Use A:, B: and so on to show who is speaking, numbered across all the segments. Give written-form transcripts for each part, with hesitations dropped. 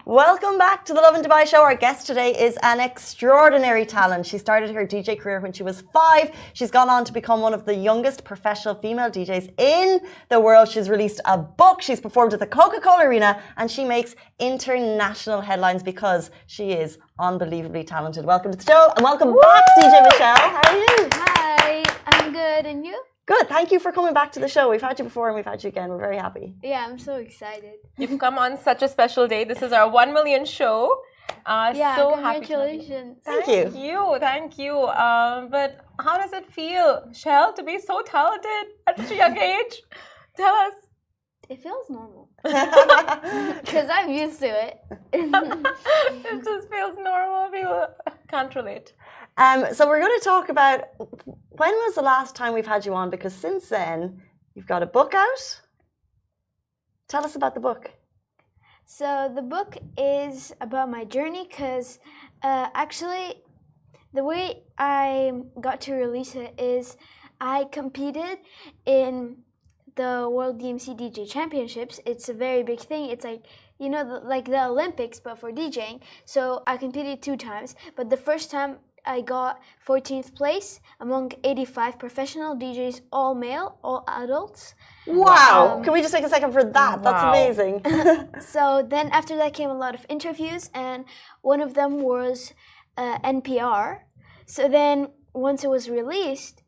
A: Welcome back to the Lovin Dubai show. Our guest today is an extraordinary talent. She started her DJ career when she was 5. She's gone on to become one of the youngest professional female DJs in the world. She's released a book. She's performed at the Coca-Cola Arena, and she makes international headlines because she is unbelievably talented. Welcome to the show, and welcome back, DJ Michelle. How are you?
B: Hi, I'm good, and you?
A: Good. Thank you for coming back to the show. We've had you before and we've had you again. We're very happy.
B: Yeah, I'm so excited.
C: You've come on such a special day. This is our 1 million show.
B: Yeah,
C: so
B: congratulations.
A: Thank you.
C: Thank you. But how does it feel, Michelle, to be so talented at such a young age? Tell us.
B: It feels normal. Because I'm used to it.
C: It just feels normal. People can't relate.
A: So we're going to talk about when was the last time we've had you on, because since then you've got a book out. Tell us about the book.
B: So the book is about my journey because actually the way I got to release it is I competed in the World DMC DJ Championships. It's a very big thing. It's like, you know, like the Olympics, but for DJing. So I competed 2 times, but the first time I got 14th place among 85 professional DJs, all male, all adults.
A: Wow! Can we just take a second for that? That's
C: Wow.
A: amazing.
B: So then after that came a lot of interviews, and one of them was NPR. So then once it was released,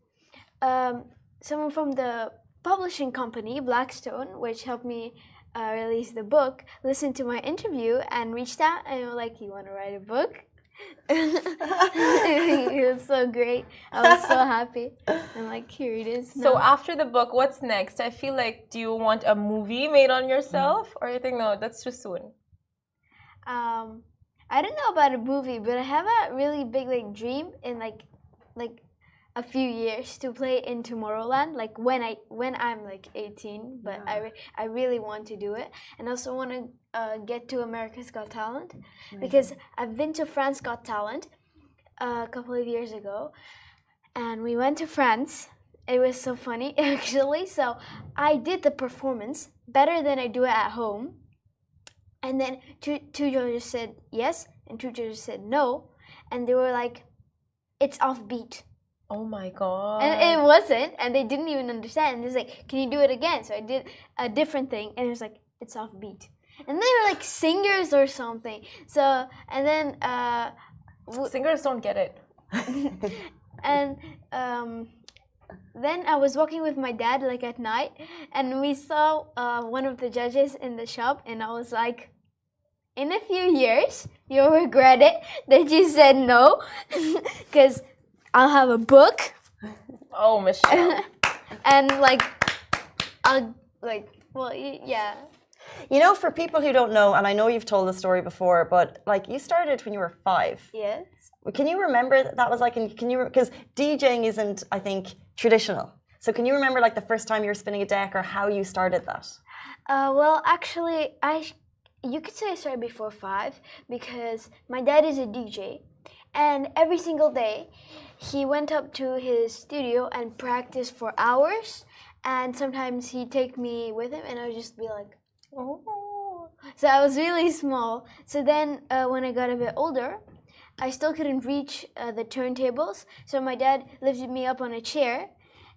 B: someone from the publishing company, Blackstone, which helped me release the book, listened to my interview and reached out and were like, "You want to write a book?" It was so great. I was so happy. And like, here it is.
C: So
B: now.
C: after the book, what's next? I feel like, do you want a movie made on yourself? Or you think, no, that's too soon?
B: I don't know about a movie, but I have a really big dream in like a few years to play in Tomorrowland, like when I'm like 18. But I really want to do it, and also want to get to America's Got Talent, because I've been to France Got Talent a couple of years ago, and we went to France. It was so funny actually. So I did the performance better than I do it at home, and then two judges said yes and 2 judges said no, and they were like, it's offbeat.
C: Oh my God.
B: And it wasn't, and they didn't even understand. And they was like, can you do it again? So I did a different thing, and it was like, it's offbeat. And they were like singers or something. So, and then
C: Singers don't get it.
B: and then I was walking with my dad like at night, and we saw one of the judges in the shop, and I was like, in a few years, you'll regret it that you said no, because I'll have a book.
C: Oh, Michelle.
B: And like, I'll like, well, yeah.
A: You know, for people who don't know, and I know you've told the story before, but like you started when you were 5.
B: Yes.
A: Can you remember that was like? Can you? Because DJing isn't, I think, traditional. So can you remember like the first time you were spinning a deck, or how you started that?
B: Well, actually, you could say I started before 5 because my dad is a DJ, and every single day he went up to his studio and practiced for hours, and sometimes he'd take me with him, and I would just be like, oh. So I was really small. So then when I got a bit older, I still couldn't reach the turntables, so my dad lifted me up on a chair,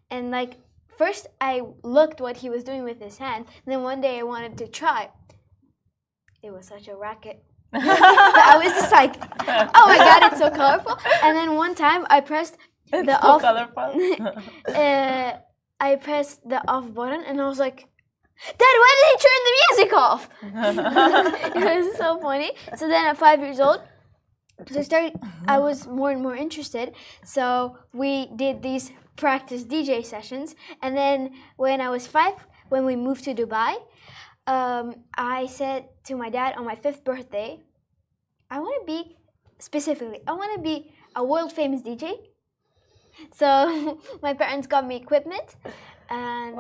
B: and like first I looked what he was doing with his hand, and then one day I wanted to try. It was such a racket. So I was just like, oh my God, it's so colorful. And then one time I pressed the off.
C: Colorful.
B: I pressed the off button, and I was like, Dad, why did he turn the music off? It was so funny. So then at 5 years old, I was more and more interested. So we did these practice DJ sessions. And then when I was 5, when we moved to Dubai, I said to my dad on my 5th birthday, I want to be a world famous DJ. So my parents got me equipment, and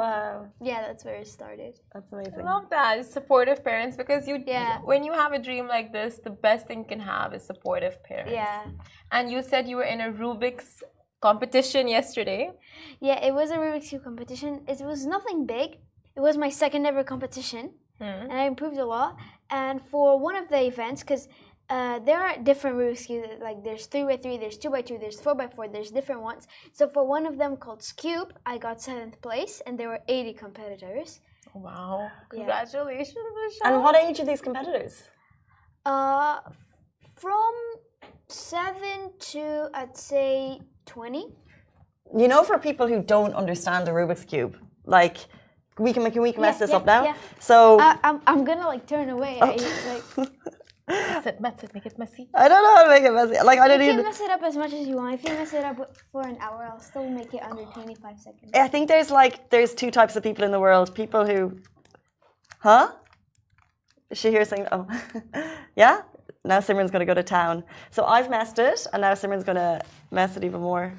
B: yeah, that's where it started.
A: That's amazing.
C: I love that. Supportive parents, because
B: Yeah.
C: when you have a dream like this, the best thing you can have is supportive parents.
B: Yeah.
C: And you said you were in a Rubik's competition yesterday.
B: Yeah, it was a Rubik's Cube competition. It was nothing big. It was my 2nd ever competition. and I improved a lot. And for one of the events, because there are different Rubik's Cube, like there's 3x3, there's 2x2, there's 4x4, there's different ones. So for one of them called Cube, I got 7th place, and there were 80 competitors.
C: Wow!
B: Yeah.
C: Congratulations, Michelle.
A: And what age are these competitors?
B: From 7 to, I'd say, 20.
A: You know, for people who don't understand the Rubik's Cube, like, we can mess this up now.
B: Yeah.
A: So
B: I'm gonna like turn away.
C: Mess it, make it messy.
A: I don't know how to make it messy. Like, I don't
B: You
A: even.
B: can mess it up as much as you want. If you mess it up for an hour, I'll still make it under 25 seconds.
A: I think there's two types of people in the world. People who, huh? Is she here saying, oh, yeah? Now Simran's going to go to town. So I've messed it, and now Simran's going to mess it even more.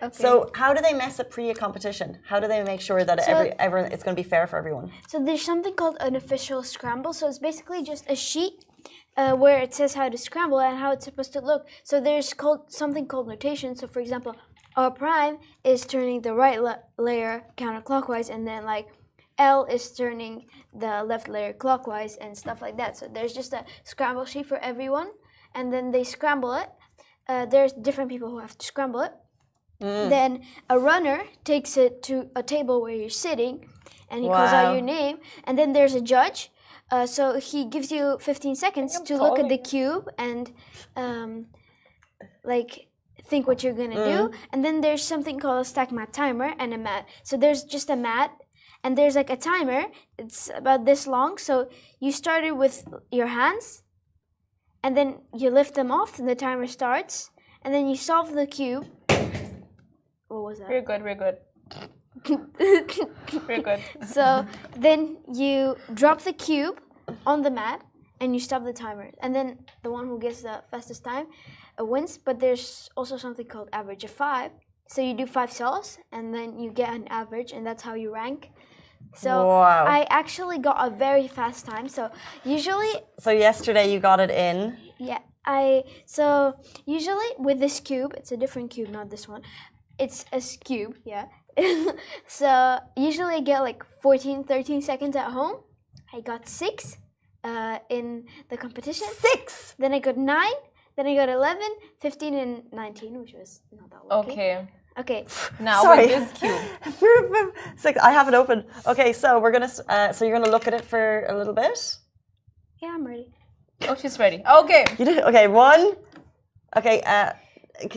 B: Okay.
A: So how do they mess it pre a competition? How do they make sure that everyone it's going to be fair for everyone?
B: So there's something called an official scramble. So it's basically just a sheet where it says how to scramble and how it's supposed to look. So there's something called notation. So for example, R prime is turning the right layer counterclockwise, and then like L is turning the left layer clockwise and stuff like that. So there's just a scramble sheet for everyone, and then they scramble it. There's different people who have to scramble it. Then a runner takes it to a table where you're sitting, and he calls out your name. And then there's a judge. So he gives you 15 seconds to look at the cube and like think what you're gonna do. And then there's something called a stack mat timer and a mat. So there's just a mat, and there's like a timer. It's about this long. So you start it with your hands, and then you lift them off, and the timer starts. And then you solve the cube. What was that?
C: We're good. We're good.
B: So then you drop the cube on the mat and you stop the timer. And then the one who gets the fastest time wins. But there's also something called average of 5. So you do 5 solves and then you get an average, and that's how you rank. So I actually got a very fast time. So usually...
A: So yesterday you got it in.
B: Yeah. So usually with this cube, it's a different cube, not this one. It's a cube, yeah. So usually I get like 14, 13 seconds at home. I got 6 in the competition.
A: 6!
B: Then I got 9. Then I got 11, 15, and 19, which was not that lucky. Okay.
C: Now
A: Sorry.
C: with this cube.
A: 6. I have it open. Okay, so we're gonna. So you're gonna look at it for a little bit.
B: Yeah, I'm ready.
C: Oh, she's ready. Okay.
A: You did. Okay, 1. Okay.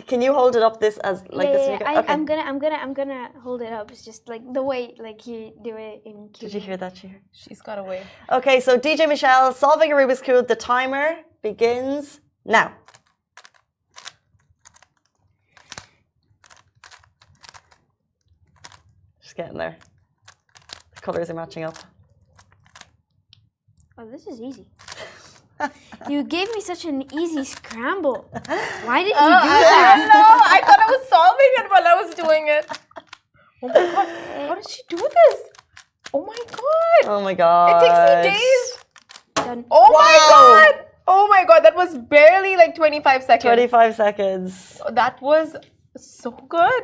A: Can you hold it up this as like this?
B: Yeah.
A: Okay.
B: I'm gonna hold it up. It's just like the way like you do it in cube.
A: Did you hear that?
C: She's got away.
A: Okay, so DJ Michelle solving a Rubik's Cube. The timer begins now. Just getting there. The colors are matching up.
B: Oh, this is easy. You gave me such an easy scramble. Why did you do that?
C: I don't know. I thought I was solving it while I was doing it. Oh my god. How did she do this? Oh my god.
A: Oh my god.
C: It takes me days.
B: Done.
C: Oh my god. Oh my god. That was barely like 25 seconds.
A: 25 seconds.
C: That was so good.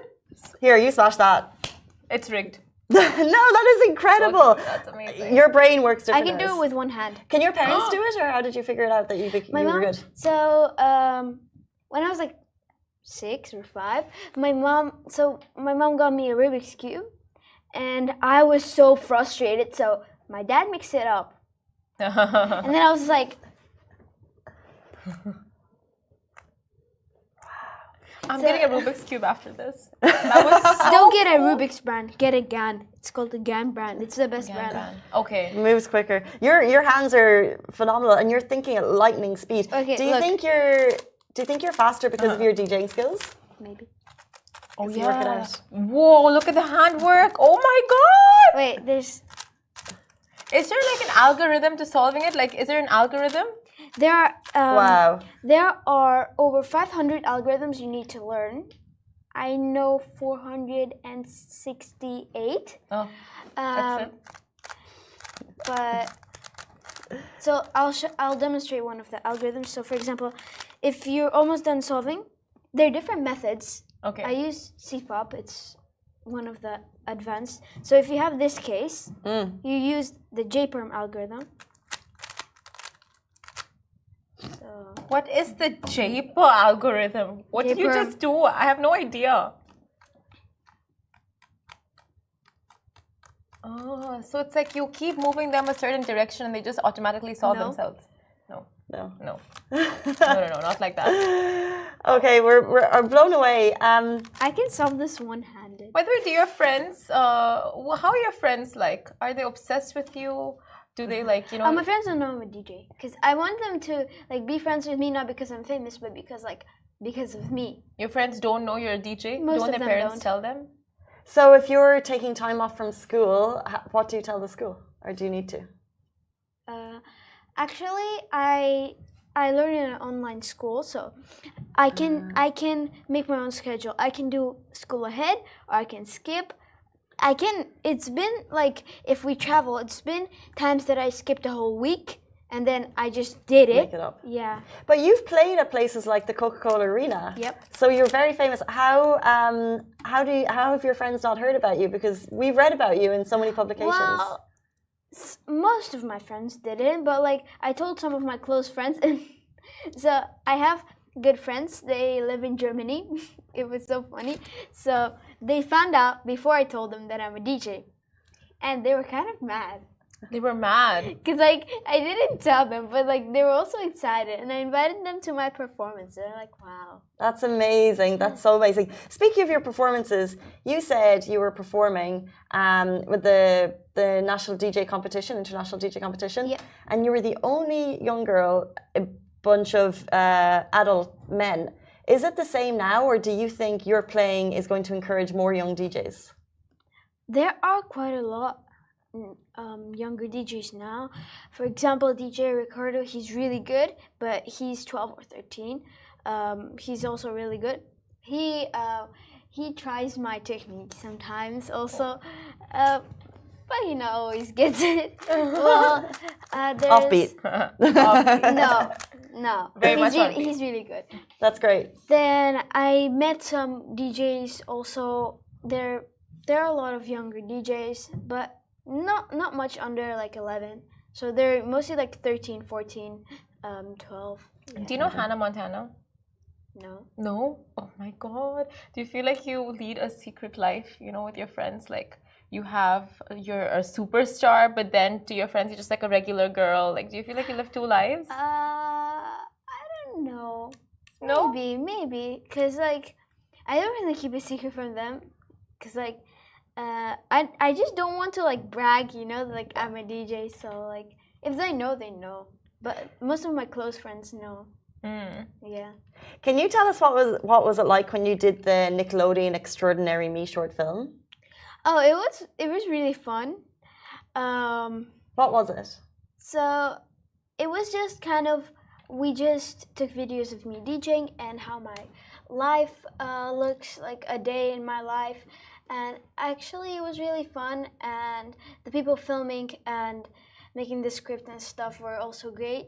A: Here, you smash that.
C: It's rigged.
A: No, that is incredible.
C: That's amazing.
A: Your brain works different.
B: I can do it with one hand.
A: Can your parents do it, or how did you figure it out that you were good?
B: So when I was like 6 or 5, my mom got me a Rubik's Cube, and I was so frustrated. So my dad mixed it up, and then I was like,
C: I'm getting a Rubik's Cube after this. That was so
B: don't get a Rubik's brand, get a GAN. It's called the GAN brand. It's the best brand.
C: Okay.
A: Moves quicker. Your hands are phenomenal, and you're thinking at lightning speed.
B: Okay,
A: do you think you're faster because of your DJing skills?
B: Maybe.
C: Oh
A: You work it
C: yeah.
A: out.
C: Whoa! Look at the handwork. Oh my god.
B: Wait, there's
C: Is there like an algorithm to solving it? Like, is there an algorithm?
B: there are
A: Wow.
B: there are over 500 algorithms you need to learn. I know 468.
C: Oh, that's it.
B: But so I'll demonstrate one of the algorithms. So for example, if you're almost done solving, there are different methods.
C: Okay.
B: I use CPOP. It's one of the advanced. So if you have this case, you use the JPerm algorithm. So
C: What is the JPER algorithm? What did you
B: JPER.
C: just do? I have no idea. Oh, so it's like you keep moving them a certain direction and they just automatically solve
B: No.
C: themselves. No,
A: No.
C: no, no, not like that.
A: Okay, we're blown away.
B: I can solve this one-handed.
C: By the way, do your friends, how are your friends like? Are they obsessed with you? Do they like, you know?
B: My friends don't know I'm a DJ because I want them to like be friends with me not because I'm famous, but because of me.
C: Your friends don't know you're a DJ?
B: Most
C: Don't
B: of
C: their
B: them
C: parents
B: don't.
C: tell them?
A: So if you're taking time off from school, what do you tell the school? Or do you need to?
B: Actually, I learn in an online school, so I can make my own schedule. I can do school ahead, or I can skip. It's been like if we travel, it's been times that I skipped a whole week and then I just did it.
A: Make it up.
B: Yeah.
A: But you've played at places like the Coca-Cola Arena.
B: Yep.
A: So you're very famous. How have your friends not heard about you? Because we've read about you in so many publications.
B: Well, most of my friends didn't, but like I told some of my close friends, and so I have good friends. They live in Germany. It was so funny. So they found out before I told them that I'm a DJ, and they were kind of mad.
C: They were mad.
B: Cause like I didn't tell them, but like they were also excited, and I invited them to my performance. They're like, "Wow,
A: That's amazing. That's so amazing. Speaking of your performances, you said you were performing with the national DJ competition, international DJ competition,
B: Yeah.
A: and you were the only young girl, a bunch of adult men. Is it the same now, or do you think your playing is going to encourage more young DJs?
B: there are quite a lot younger DJs now. For example, DJ Ricardo, he's really good, but he's 12 or 13. He's also really good. He tries my technique sometimes also, but he not always gets it. Well, there's
A: Offbeat.
B: no.
C: Very much
B: He's
C: offbeat.
B: he's really good.
A: That's great.
B: Then I met some DJs also. There are a lot of younger DJs, but not much under like 11. So they're mostly like 13, 14, 12.
C: Do you know Hannah Montana?
B: No.
C: No? Oh my god. Do you feel like you lead a secret life, you know, with your friends? Like you're a superstar, but then to your friends you're just like a regular girl. Like do you feel like you live two lives?
B: I don't know.
C: No?
B: Maybe. Cause like I don't really keep a secret from them. Cause like I just don't want to like brag, you know, like I'm a DJ. So like if they know, they know. But most of my close friends know. Yeah.
A: Can you tell us what was it like when you did the Nickelodeon Extraordinary Me short film?
B: Oh, it was really fun.
A: What was it?
B: So it was just kind of we just took videos of me DJing and how my life looks like a day in my life, and actually it was really fun, and the people filming and making the script and stuff were also great,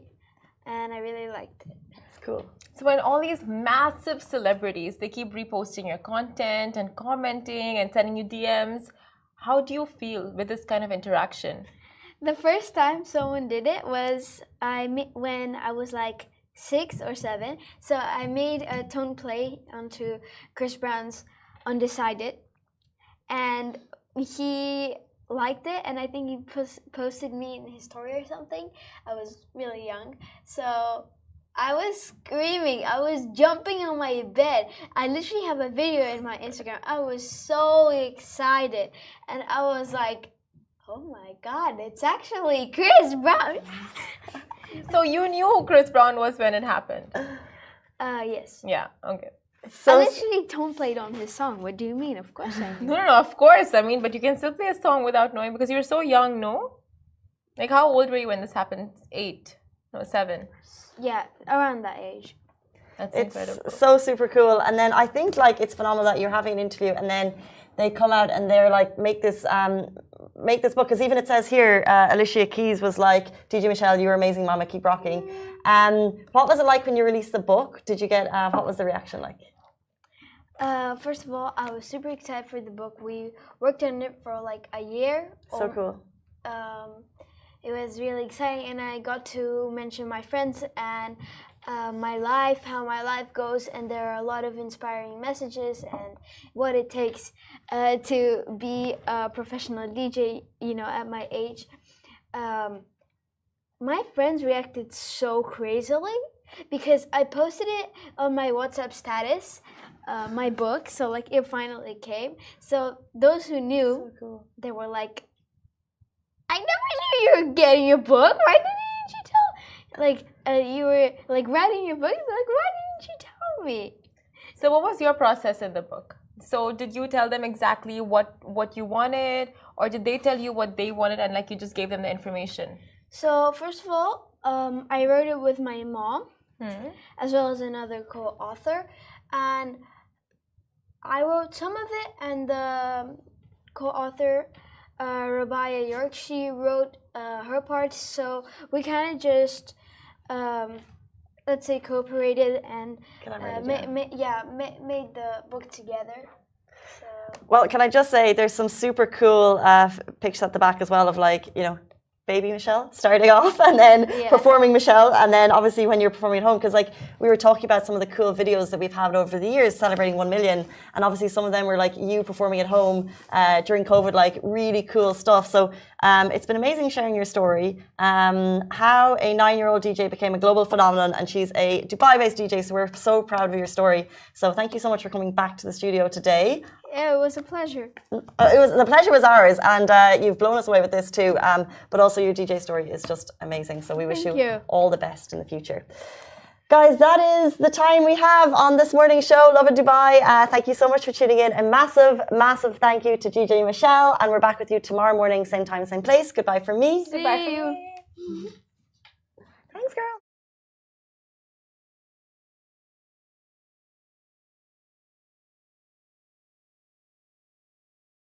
B: and I really liked it.
A: It's cool.
C: So when all these massive celebrities, they keep reposting your content and commenting and sending you DMs, how do you feel with this kind of interaction?
B: The first time someone did it was when I was like 6 or 7. So I made a tone play onto Chris Brown's Undecided, and he liked it, and I think he posted me in his story or something. I was really young, so I was screaming. I was jumping on my bed. I literally have a video in my Instagram. I was so excited, and I was like, oh my god, it's actually Chris Brown.
C: So you knew who Chris Brown was when it happened?
B: Yes.
C: Yeah, okay.
A: So
B: I literally tone played on his song. What do you mean? Of course I knew.
C: No, of course. I mean, but you can still play a song without knowing because you were so young, no? Like, how old were you when this happened? 8? No, 7.
B: Yeah, around that age.
C: That's
A: it's
C: incredible.
A: so super cool. And then I think like it's phenomenal that you're having an interview and then they come out and they're like make this book, because even it says here Alicia Keys was like, DJ Michelle, you're amazing, mama, keep rocking. What was it like when you released the book? Did you get what was the reaction like?
B: First of all, I was super excited for the book. We worked on it for like a year.
A: So cool.
B: It was really exciting, and I got to mention my friends and my life, how my life goes, and there are a lot of inspiring messages and what it takes to be a professional DJ, you know, at my age. My friends reacted so crazily because I posted it on my WhatsApp status, my book, so like it finally came. So those who knew, they were like, I never knew you were getting a book. Why didn't you tell? Like you were like writing your book. Like why didn't you tell me?
C: So what was your process in the book? So did you tell them exactly what you wanted, or did they tell you what they wanted and like you just gave them the information?
B: So first of all, I wrote it with my mom, as well as another co-author, and I wrote some of it, and the co-author, Rabia York, she wrote her parts. So we kind of just, let's say, cooperated and made the book together. So.
A: Well, can I just say there's some super cool pictures at the back as well of like, you know, baby Michelle starting off and then performing Michelle, and then obviously when you're performing at home, because like we were talking about some of the cool videos that we've had over the years celebrating 1 million, and obviously some of them were like you performing at home during COVID, like really cool stuff. So it's been amazing sharing your story, how a 9-year-old DJ became a global phenomenon, and she's a Dubai-based DJ, so we're so proud of your story. So thank you so much for coming back to the studio today.
B: Yeah, it was a pleasure.
A: The pleasure was ours, and you've blown us away with this too. But also your DJ story is just amazing. So we wish you all the best in the future. Guys, that is the time we have on this morning's show, Lovin Dubai. Thank you so much for tuning in. A massive, massive thank you to DJ Michelle, and we're back with you tomorrow morning, same time, same place. Goodbye from me.
B: Goodbye from you.
A: Thanks, girl.